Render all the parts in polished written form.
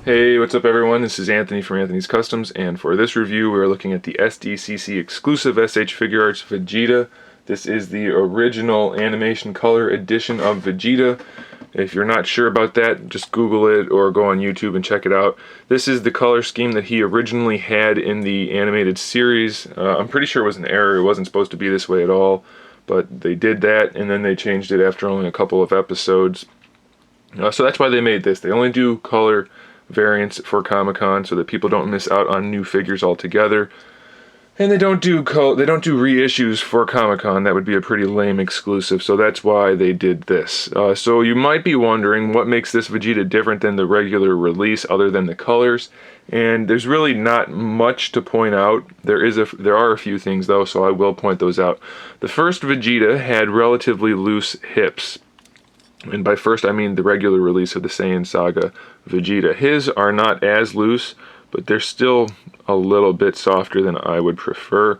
Hey, what's up everyone? This is Anthony from Anthony's Customs, and for this review we're looking at the SDCC exclusive SH Figuarts Vegeta. This is the original animation color edition of Vegeta. If you're not sure about that, just Google it or go on YouTube and check it out. This is the color scheme that he originally had in the animated series. I'm pretty sure it was an error. It wasn't supposed to be this way at all, but they did that and then they changed it after only a couple of episodes. So that's why they made this. They only do color variants for Comic-Con so that people don't miss out on new figures altogether. And they don't do reissues for Comic-Con. That would be a pretty lame exclusive, so that's why they did this. So you might be wondering what makes this Vegeta different than the regular release other than the colors, and there's really not much to point out. There are a few things though, so I will point those out. The first Vegeta had relatively loose hips. And by first I mean the regular release of the Saiyan Saga Vegeta. His are not as loose, but they're still a little bit softer than I would prefer.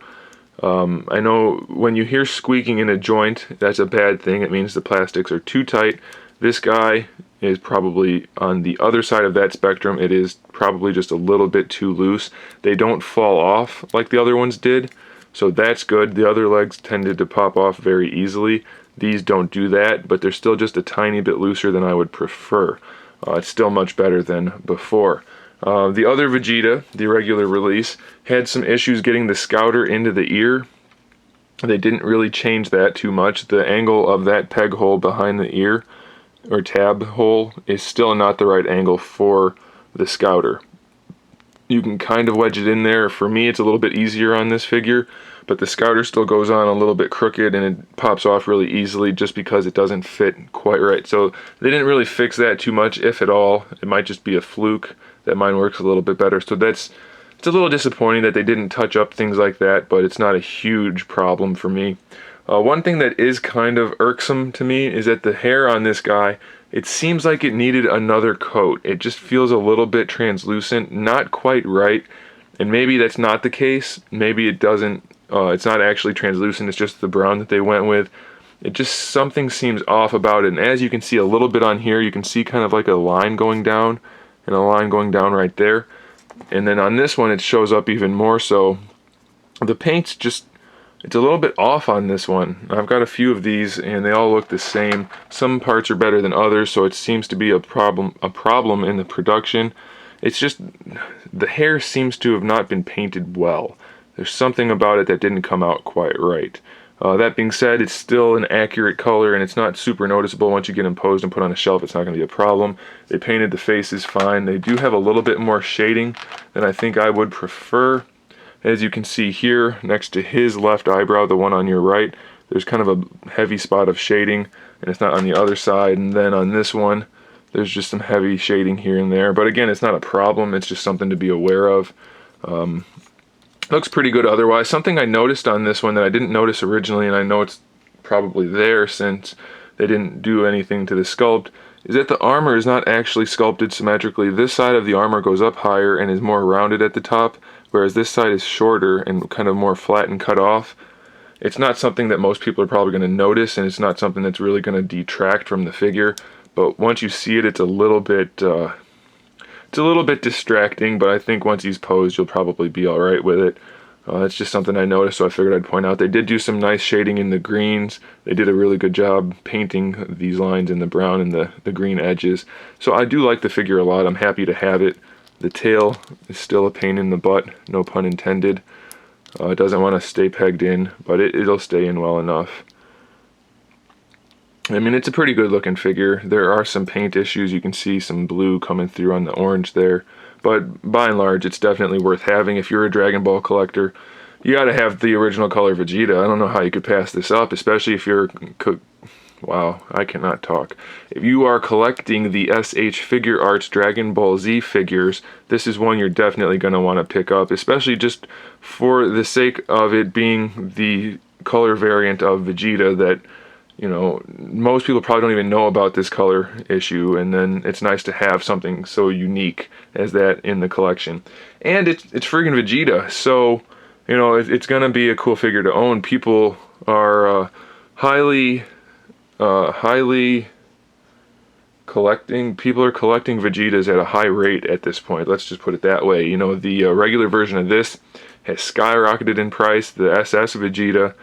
I know when you hear squeaking in a joint, that's a bad thing. It means the plastics are too tight. This guy is probably on the other side of that spectrum. It is probably just a little bit too loose. They don't fall off like the other ones did, so that's good. The other legs tended to pop off very easily. These don't do that, but they're still just a tiny bit looser than I would prefer. It's still much better than before. The other Vegeta, the regular release, had some issues getting the scouter into the ear. They didn't really change that too much. The angle of that peg hole behind the ear, or tab hole, is still not the right angle for the scouter. You can kind of wedge it in there. For me, it's a little bit easier on this figure, but the scouter still goes on a little bit crooked and it pops off really easily just because it doesn't fit quite right. So they didn't really fix that too much, if at all. It might just be a fluke that mine works a little bit better. So it's a little disappointing that they didn't touch up things like that, but it's not a huge problem for me. One thing that is kind of irksome to me is that the hair on this guy, it seems like it needed another coat. It just feels a little bit translucent, not quite right. And maybe that's not the case. Maybe it doesn't, it's not actually translucent, it's just the brown that they went with. It just, something seems off about it. And as you can see a little bit on here, you can see kind of like a line going down and a line going down right there. And then on this one, it shows up even more so. The paint's just, it's a little bit off on this one. I've got a few of these and they all look the same. Some parts are better than others, so it seems to be a problem in the production. It's just, the hair seems to have not been painted well. There's something about it that didn't come out quite right. That being said, it's still an accurate color and it's not super noticeable. Once you get them posed and put on a shelf, it's not going to be a problem. They painted the faces fine. They do have a little bit more shading than I think I would prefer. As you can see here, next to his left eyebrow, the one on your right, there's kind of a heavy spot of shading, and it's not on the other side. And then on this one, there's just some heavy shading here and there. But again, it's not a problem, it's just something to be aware of. Looks pretty good otherwise. Something I noticed on this one that I didn't notice originally, and I know it's probably there since they didn't do anything to the sculpt, is that the armor is not actually sculpted symmetrically. This side of the armor goes up higher and is more rounded at the top, whereas this side is shorter and kind of more flat and cut off. It's not something that most people are probably going to notice, and it's not something that's really going to detract from the figure. But once you see it, it's a little bit distracting, but I think once he's posed, you'll probably be alright with it. It's just something I noticed, so I figured I'd point out. They did do some nice shading in the greens. They did a really good job painting these lines in the brown and the green edges. So I do like the figure a lot. I'm happy to have it. The tail is still a pain in the butt, no pun intended. It doesn't want to stay pegged in, but it'll stay in well enough. I mean, it's a pretty good looking figure. There are some paint issues. You can see some blue coming through on the orange there. But by and large, it's definitely worth having. If you're a Dragon Ball collector, you gotta have the original color Vegeta. I don't know how you could pass this up, especially if you're... Wow, I cannot talk. If you are collecting the SH Figuarts Dragon Ball Z figures, this is one you're definitely going to want to pick up, especially just for the sake of it being the color variant of Vegeta that, you know, most people probably don't even know about this color issue, and then it's nice to have something so unique as that in the collection. And it's friggin' Vegeta, so, you know, it's going to be a cool figure to own. People are highly people are collecting Vegetas at a high rate at this point. Let's just put it that way. You know, the regular version of this has skyrocketed in price. The SS Vegeta,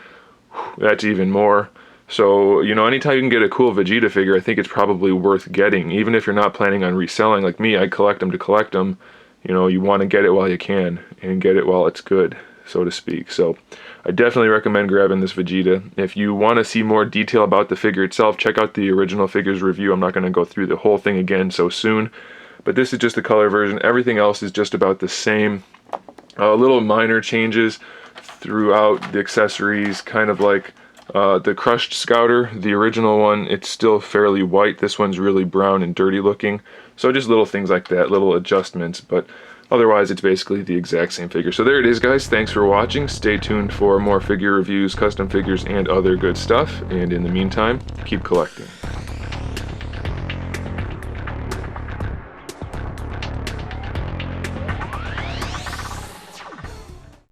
that's even more. So, you know, anytime you can get a cool Vegeta figure, I think it's probably worth getting. Even if you're not planning on reselling, like me, I collect them to collect them. You know, you want to get it while you can, and get it while it's good, so to speak. So I definitely recommend grabbing this Vegeta. If you want to see more detail about the figure itself, check out the original figures review. I'm not going to go through the whole thing again so soon, but this is just the color version. Everything else is just about the same. Little minor changes throughout the accessories, kind of like the crushed Scouter, the original one, it's still fairly white. This one's really brown and dirty looking. So just little things like that, little adjustments, but otherwise it's basically the exact same figure. So there it is, guys. Thanks for watching. Stay tuned for more figure reviews, custom figures, and other good stuff. And in the meantime, keep collecting.